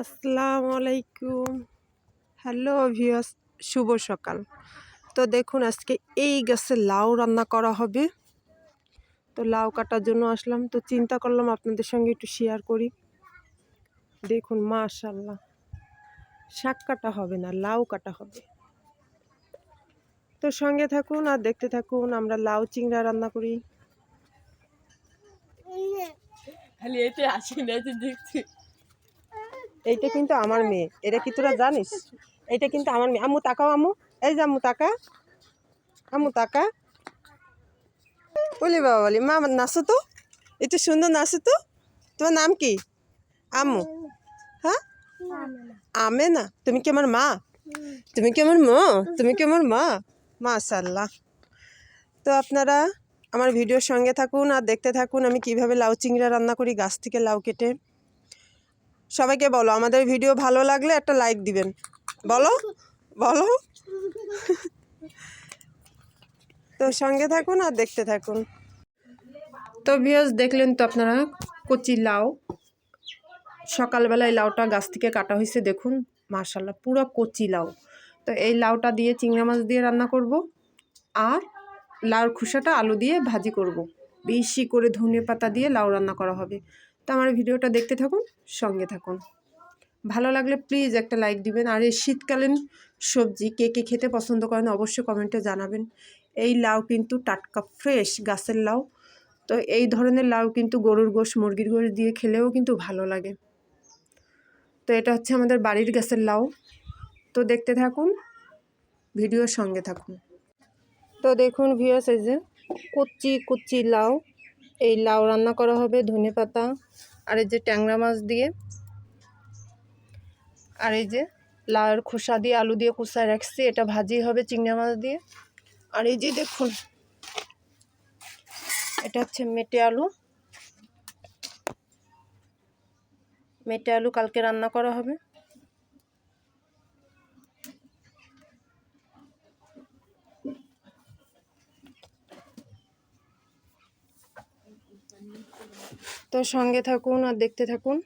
আসসালামু আলাইকুম। Hello viewers, শুভ সকাল। তো দেখুন আজকে এই গাছে লাউ রান্না করা হবে। তো লাউ কাটার জন্য আসলাম, তো চিন্তা করলাম আপনাদের সঙ্গে একটু শেয়ার করি। দেখুন মাশাআল্লাহ, শাক কাটা হবে না, লাউ কাটা হবে। তো সঙ্গে থাকুন আর দেখতে থাকুন আমরা লাউ চিংড়া রান্না করি। খালি এতে আসি না যে দেখছি। এইটা কিন্তু আমার মেয়ে, এটা কি তোরা জানিস? এইটা কিন্তু আমার মেয়ে। আম্মু তাকাও, আম্মু এই যে আম্মু তাকা, আম্মু তাকা। বলি বাবা বলি মা নাচো তো, একটু সুন্দর নাচো তো। তোমার নাম কি? আম্মু। হ্যাঁ আমে না, তুমি কি আমার মা? তুমি কি আমার মা? তুমি কি আমার মা? মাশাআল্লাহ। তো আপনারা আমার ভিডিওর সঙ্গে থাকুন আর দেখতে থাকুন আমি কিভাবে লাউ চিংড়া রান্না করি গাছ থেকে লাউ কেটে। সবাইকে বলো আমাদের ভিডিও ভালো লাগলে একটা লাইক দিবেন। বলো বলো। তো সঙ্গে থাকুন আর দেখতে থাকুন। তো ভিউয়ার্স দেখলেন তো আপনারা কচি লাউ, সকালবেলায় লাউটা গাছ থেকে কাটা হয়েছে। দেখুন মাশাআল্লাহ পুরো কচি লাউ। তো এই লাউটা দিয়ে চিংড়া মাছ দিয়ে রান্না করব, আর লাউর খোসাটা আলু দিয়ে ভাজি করব। বেশি করে ধনেপাতা দিয়ে লাউ রান্না করা হবে। তো আমার ভিডিওটা দেখতে থাকুন, সঙ্গে থাকুন। ভালো লাগলে প্লিজ একটা লাইক দিবেন। আর এই শীতকালীন সবজি কে কে খেতে পছন্দ করেন অবশ্যই কমেন্টে জানাবেন। এই লাউ কিন্তু টাটকা ফ্রেশ গাছের লাউ। তো এই ধরনের লাউ কিন্তু গরুর গোশ মুরগির গোশ দিয়ে খেলেও কিন্তু ভালো লাগে। তো এটা হচ্ছে আমাদের বাড়ির গাছের লাউ। তো দেখতে থাকুন, ভিডিওর সঙ্গে থাকুন। তো দেখুন ভিউয়ার্স, এই যে কচি কচি লাউ, এই লাউ রান্না করা হবে ধনেপাতা আর এই যে ট্যাংরা মাছ দিয়ে, আর এই যে লাউয়ের খোসা দিয়ে আলু দিয়ে কুচায় রাখছি, এটা ভাজি হবে চিংড়া মাছ দিয়ে। আর এই যে দেখুন এটা হচ্ছে মেটে আলু, মেটে আলু কালকে রান্না করা হবে। তো সঙ্গে থাকুন আর দেখতে থাকুন।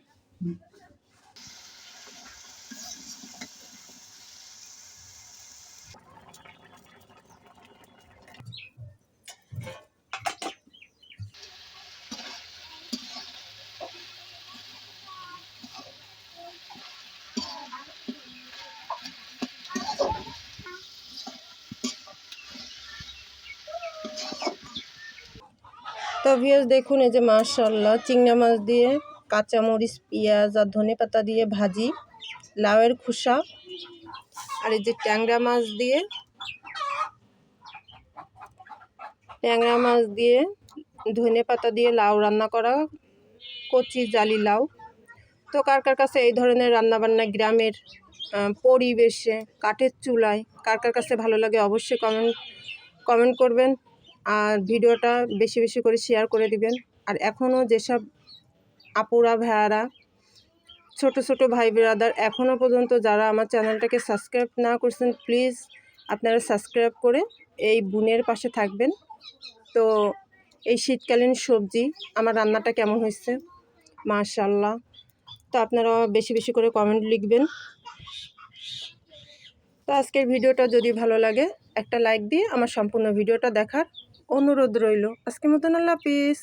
তো ভিউয়ার্স দেখুন এই যে মাশাআল্লাহ চিংড়া মাছ দিয়ে কাঁচামরিচ পেঁয়াজ আর ধনেপাতা দিয়ে ভাজি, লাউয়ের খোসা আর এই যে ট্যাংরা মাছ দিয়ে ধনেপাতা দিয়ে লাউ রান্না করা, কচি জালি লাউ। তো কার কার কাছে এই ধরনের রান্নাবান্না গ্রামের পরিবেশে কাঠের চুলায় কার কার কাছে ভালো লাগে অবশ্যই কমেন্ট করবেন। আর ভিডিওটা বেশি বেশি করে শেয়ার করে দিবেন। আর এখনও যেসব আপুরা ভাইয়ারা ছোট ছোট ভাই ব্রাদার এখনও পর্যন্ত যারা আমার চ্যানেলটাকে সাবস্ক্রাইব না করছেন, প্লিজ আপনারা সাবস্ক্রাইব করে এই বোনের পাশে থাকবেন। তো এই শীতকালীন সবজি আমার রান্নাটা কেমন হয়েছে মাশাআল্লাহ। তো আপনারা বেশি বেশি করে কমেন্ট লিখবেন। তো আজকের ভিডিওটা যদি ভালো লাগে একটা লাইক দিয়ে আমার সম্পূর্ণ ভিডিওটা দেখার অনুরোধ রইল। আজকের মতন আল্লাহ হাফিজ।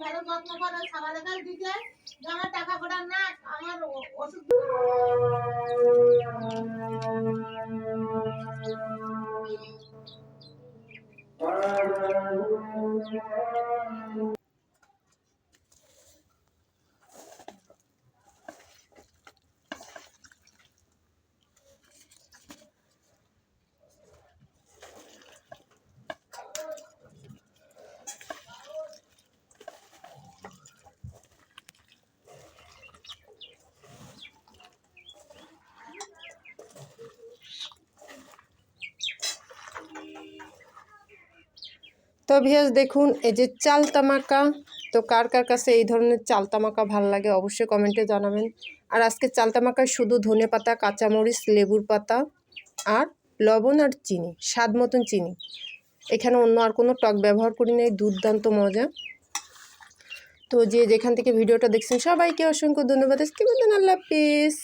ভালো যত্ন করে সকালে দিকে আমার টাকা পড়ার না আমার ওষুধ। তো ভিউয়ার্স দেখুন এই যে চাল তামাকা। তো কার কার কাছে এই ধরনের চাল তামাকা ভালো লাগে অবশ্যই কমেন্টে জানাবেন। আর আজকে চাল তামাকায় শুধু ধনেপাতা কাঁচামরিচ লেবুর পাতা আর লবণ আর চিনি, স্বাদ মতন চিনি, এখানে অন্য আর কোনো টক ব্যবহার করি নাই। দুর্দান্ত মজা। তো যে যেখান থেকে ভিডিওটা দেখছেন সবাইকে অসংখ্য ধন্যবাদ। আজকে বলতেন আল্লাহ হাফিজ।